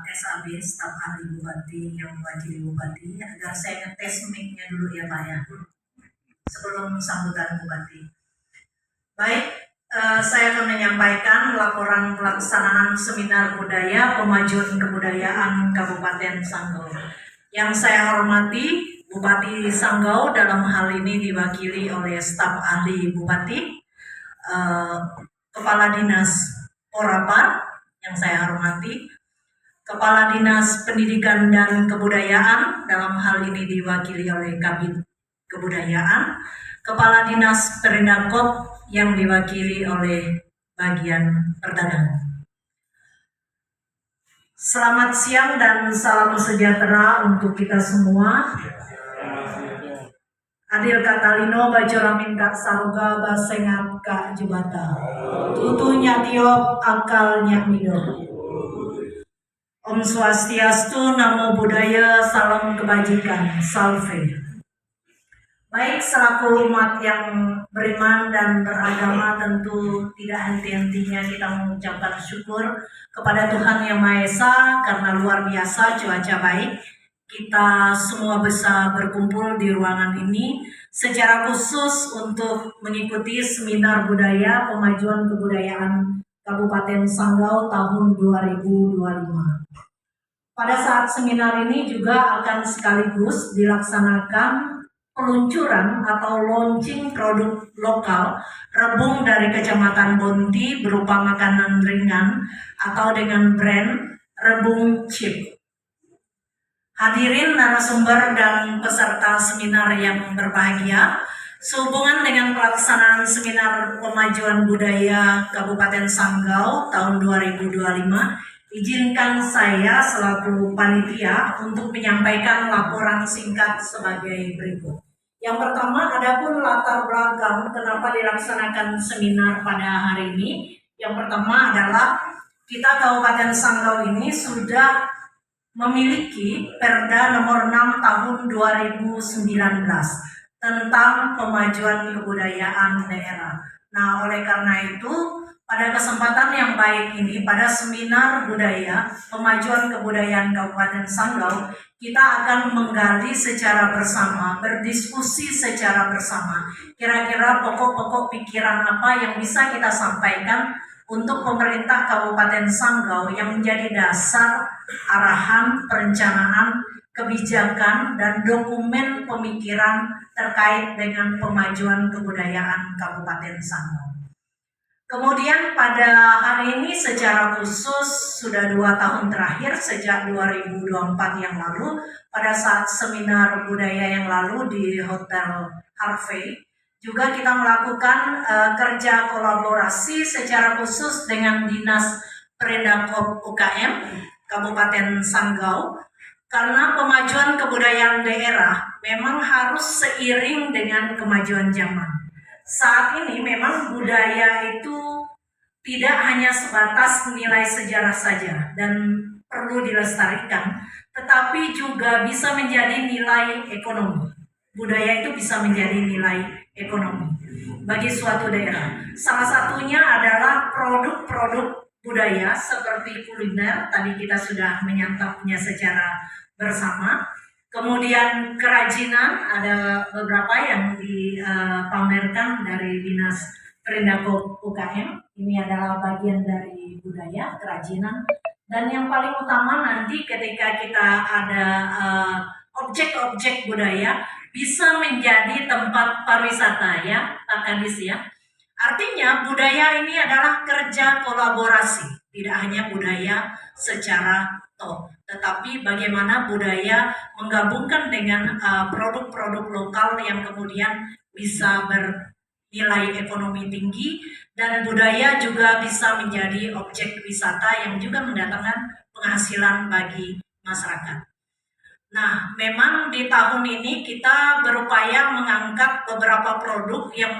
SAB, staf ahli Bupati yang mewakili Bupati, agar saya ngetes mic-nya dulu ya Pak ya, sebelum sambutan Bupati. Baik, saya akan menyampaikan laporan pelaksanaan seminar budaya pemajuan kebudayaan Kabupaten Sanggau. Yang saya hormati Bupati Sanggau dalam hal ini diwakili oleh staf ahli Bupati, Kepala Dinas Porapar yang saya hormati, Kepala Dinas Pendidikan dan Kebudayaan dalam hal ini diwakili oleh Kabid Kebudayaan, Kepala Dinas Perindakop yang diwakili oleh bagian perdagangan. Selamat siang dan salam sejahtera untuk kita semua. Adil Katalino Bajoramin Kak Saruga Basengat Kak Jubata Tutunya Tiop Akalnya Mido. Om Swastiastu, Namo Buddhaya, Salam Kebajikan, Salve. Baik, selaku umat yang beriman dan beragama, tentu tidak henti-hentinya kita mengucapkan syukur kepada Tuhan Yang Maha Esa karena luar biasa cuaca baik. Kita semua bisa berkumpul di ruangan ini secara khusus untuk mengikuti seminar budaya pemajuan kebudayaan Kabupaten Sanggau tahun 2025. Pada saat seminar ini juga akan sekaligus dilaksanakan peluncuran atau launching produk lokal rebung dari Kecamatan Bonti berupa makanan ringan atau dengan brand Rebung Chip. Hadirin narasumber dan peserta seminar yang berbahagia, sehubungan dengan pelaksanaan seminar pemajuan budaya Kabupaten Sanggau tahun 2025, izinkan saya selaku panitia untuk menyampaikan laporan singkat sebagai berikut. Yang pertama, adapun latar belakang kenapa dilaksanakan seminar pada hari ini. Yang pertama adalah kita Kabupaten Sanggau ini sudah memiliki Perda nomor 6 tahun 2019 tentang pemajuan kebudayaan daerah. Nah, oleh karena itu, pada kesempatan yang baik ini, pada seminar budaya pemajuan kebudayaan Kabupaten Sanggau, kita akan menggali secara bersama, berdiskusi secara bersama. Kira-kira pokok-pokok pikiran apa yang bisa kita sampaikan untuk pemerintah Kabupaten Sanggau yang menjadi dasar arahan, perencanaan, kebijakan, dan dokumen pemikiran terkait dengan pemajuan kebudayaan Kabupaten Sanggau. Kemudian pada hari ini secara khusus sudah 2 tahun terakhir sejak 2024 yang lalu, pada saat seminar budaya yang lalu di Hotel Harvey, juga kita melakukan kerja kolaborasi secara khusus dengan Dinas Perindakop UKM Kabupaten Sanggau, karena pemajuan kebudayaan daerah memang harus seiring dengan kemajuan zaman. Saat ini memang budaya itu tidak hanya sebatas nilai sejarah saja dan perlu dilestarikan, tetapi juga bisa menjadi nilai ekonomi. Budaya itu bisa menjadi nilai ekonomi bagi suatu daerah. Salah satunya adalah produk-produk budaya seperti kuliner, tadi kita sudah menyantapnya secara bersama. Kemudian kerajinan, ada beberapa yang dipamerkan dari Dinas Perindakop UKM. Ini adalah bagian dari budaya, kerajinan. Dan yang paling utama nanti ketika kita ada objek-objek budaya, bisa menjadi tempat pariwisata ya, Pak Kadis ya. Artinya budaya ini adalah kerja kolaborasi, tidak hanya budaya secara tetapi bagaimana budaya menggabungkan dengan produk-produk lokal yang kemudian bisa bernilai ekonomi tinggi, dan budaya juga bisa menjadi objek wisata yang juga mendatangkan penghasilan bagi masyarakat. Nah, memang di tahun ini kita berupaya mengangkat beberapa produk yang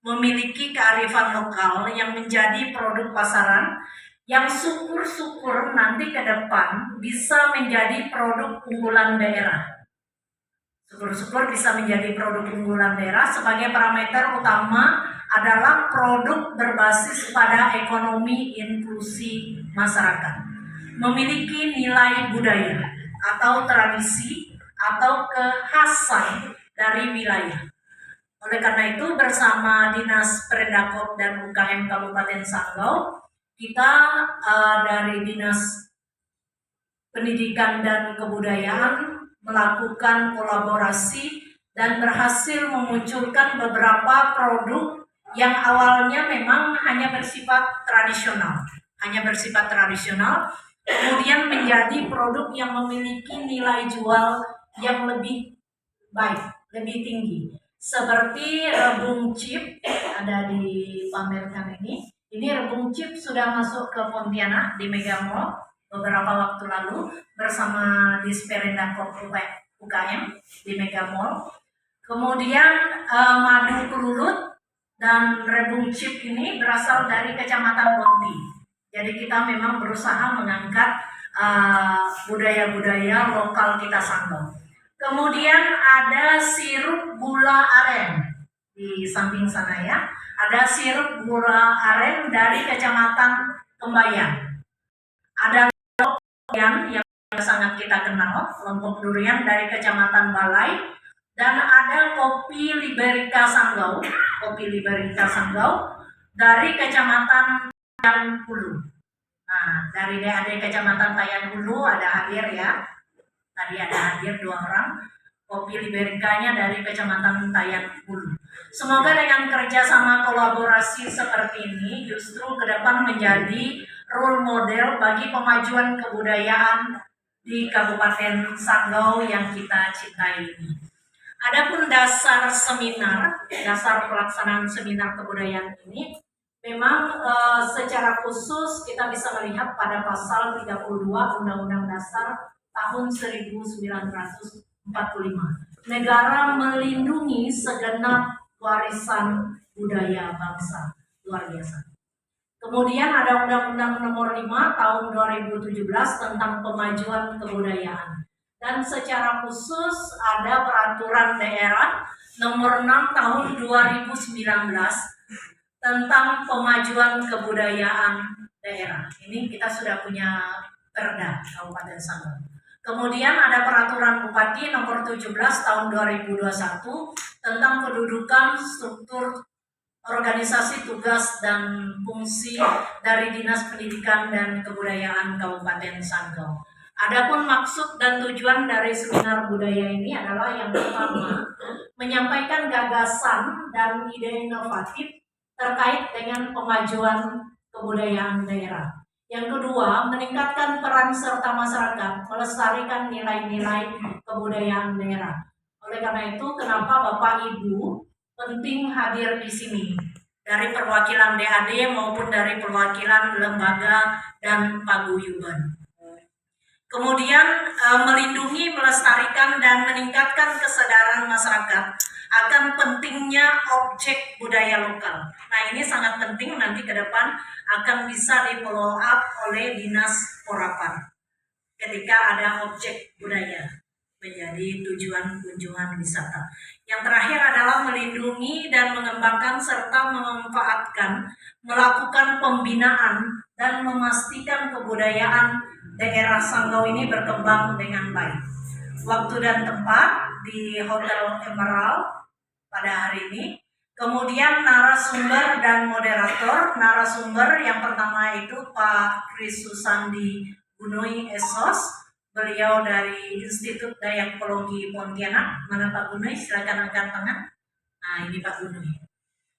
memiliki kearifan lokal yang menjadi produk pasaran, yang syukur-syukur nanti ke depan bisa menjadi produk unggulan daerah. Syukur-syukur bisa menjadi produk unggulan daerah. Sebagai parameter utama adalah produk berbasis pada ekonomi inklusi masyarakat. memiliki nilai budaya atau tradisi atau kekhasan dari wilayah. Oleh karena itu, bersama Dinas Perindakop dan UKM Kabupaten Sanggau, kita dari Dinas Pendidikan dan Kebudayaan melakukan kolaborasi dan berhasil memunculkan beberapa produk yang awalnya memang hanya bersifat tradisional, kemudian menjadi produk yang memiliki nilai jual yang lebih baik, lebih tinggi. Seperti rebung chip ada dipamerkan ini. Ini rebung chip sudah masuk ke Pontianak di Mega Mall beberapa waktu lalu bersama Disperindakop UKM di Mega Mall. Kemudian madu kelulut dan rebung chip ini berasal dari Kecamatan Bonti. Jadi kita memang berusaha mengangkat budaya-budaya lokal kita Sanggau. Kemudian ada sirup gula aren di samping sana ya. Ada sirup gula aren dari Kecamatan Kembayang. Ada durian yang sangat kita kenal, lompok durian dari Kecamatan Balai. Dan ada kopi Liberica Sanggau dari Kecamatan Tayan Hulu. Nah, dari DAD Kecamatan Tayan Hulu ada hadir ya. Tadi ada hadir 2 orang. Kopi Libericanya dari Kecamatan Tayan Hulu. Semoga dengan kerjasama kolaborasi seperti ini justru ke depan menjadi role model bagi pemajuan kebudayaan di Kabupaten Sanggau yang kita cintai ini. Adapun dasar pelaksanaan seminar kebudayaan ini memang secara khusus kita bisa melihat pada pasal 32 Undang-Undang Dasar tahun 1945. Negara melindungi segenap warisan budaya bangsa. Luar biasa. Kemudian ada Undang-Undang Nomor 5 tahun 2017 tentang pemajuan kebudayaan. Dan secara khusus ada Peraturan Daerah Nomor 6 tahun 2019 tentang pemajuan kebudayaan daerah. Ini kita sudah punya Perda Kabupaten Sanggau. Kemudian ada Peraturan Bupati Nomor 17 tahun 2021 tentang kedudukan, struktur, organisasi, tugas, dan fungsi dari Dinas Pendidikan dan Kebudayaan Kabupaten Sanggau. Adapun maksud dan tujuan dari seminar budaya ini adalah yang pertama, menyampaikan gagasan dan ide inovatif terkait dengan pemajuan kebudayaan daerah. Yang kedua, meningkatkan peran serta masyarakat, melestarikan nilai-nilai kebudayaan daerah. Oleh karena itu, kenapa Bapak Ibu penting hadir di sini dari perwakilan DAD maupun dari perwakilan lembaga dan paguyuban. Kemudian melindungi, melestarikan, dan meningkatkan kesadaran masyarakat akan pentingnya objek budaya lokal. Nah, ini sangat penting, nanti ke depan akan bisa di-follow up oleh Dinas Porapar ketika ada objek budaya menjadi tujuan kunjungan wisata. Yang terakhir adalah melindungi dan mengembangkan serta memanfaatkan, melakukan pembinaan dan memastikan kebudayaan daerah Sanggau ini berkembang dengan baik. Waktu dan tempat di Hotel Emerald pada hari ini. Kemudian narasumber dan moderator. Narasumber yang pertama itu Pak Kris Susandi Gunui Esos. Beliau dari Institut Dayakologi Pontianak. Mana Pak Gunui? Silakan angkat tangan. Nah, ini Pak Gunui.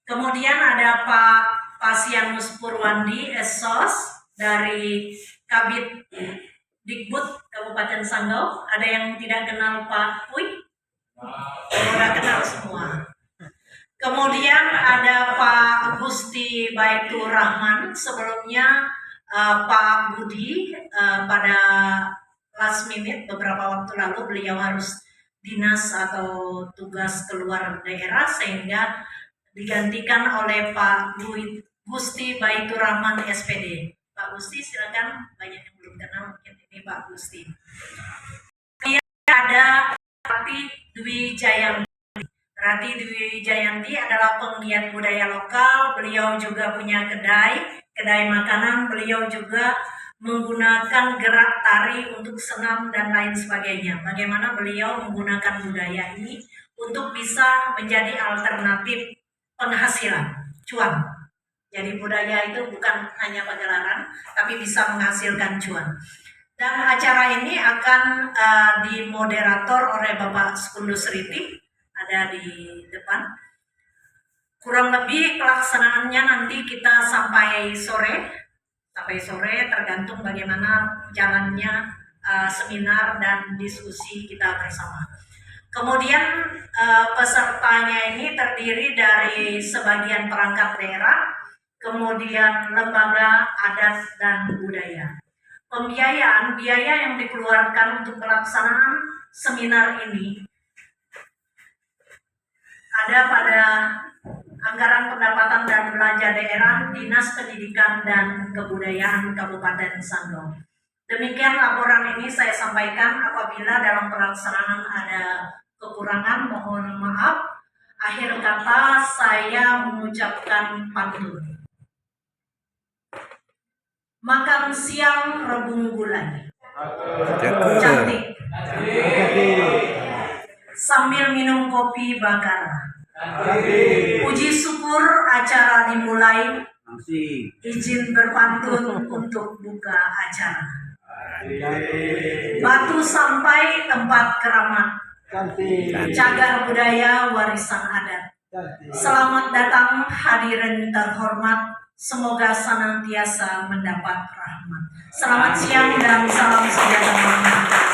Kemudian ada Pak Pasianus Purwandi Esos dari Kabid Dikbud Kabupaten Sanggau. Ada yang tidak kenal Pak Puy? Sudah kenal semua. Kemudian ada Pak Gusti Baitur Rahman. Sebelumnya Pak Budi pada last minute beberapa waktu lalu beliau harus dinas atau tugas keluar daerah sehingga digantikan oleh Pak Gusti Baitur Rahman SPD. Pak Gusti silakan, banyak yang belum kenal mungkin ini Pak Gusti. Kemudian ada Rati Dwi Jayanti. Rati Dwi Jayanti adalah penggiat budaya lokal. Beliau juga punya kedai makanan. Beliau juga menggunakan gerak tari untuk senam dan lain sebagainya. Bagaimana beliau menggunakan budaya ini untuk bisa menjadi alternatif penghasilan, cuan. Jadi budaya itu bukan hanya pagelaran, tapi bisa menghasilkan cuan. Dan acara ini akan dimoderator oleh Bapak Sekundus Riti, ada di depan. Kurang lebih pelaksanaannya nanti kita sampai sore, tergantung bagaimana jalannya seminar dan diskusi kita bersama. Kemudian pesertanya ini terdiri dari sebagian perangkat daerah, kemudian lembaga adat dan budaya. Biaya yang dikeluarkan untuk pelaksanaan seminar ini ada pada anggaran pendapatan dan belanja daerah Dinas Pendidikan dan Kebudayaan Kabupaten Sanggau. Demikian laporan ini saya sampaikan. Apabila dalam pelaksanaan ada kekurangan, mohon maaf. Akhir kata saya mengucapkan pantun. Makan siang rebung gulai, cantik. Sambil minum kopi bakar. Puji syukur acara dimulai. Izin berpantun untuk buka acara. Batu sampai tempat keramat. Cagar budaya warisan adat. Selamat datang hadirin terhormat. Semoga senantiasa mendapat rahmat. Selamat siang dan salam sejahtera.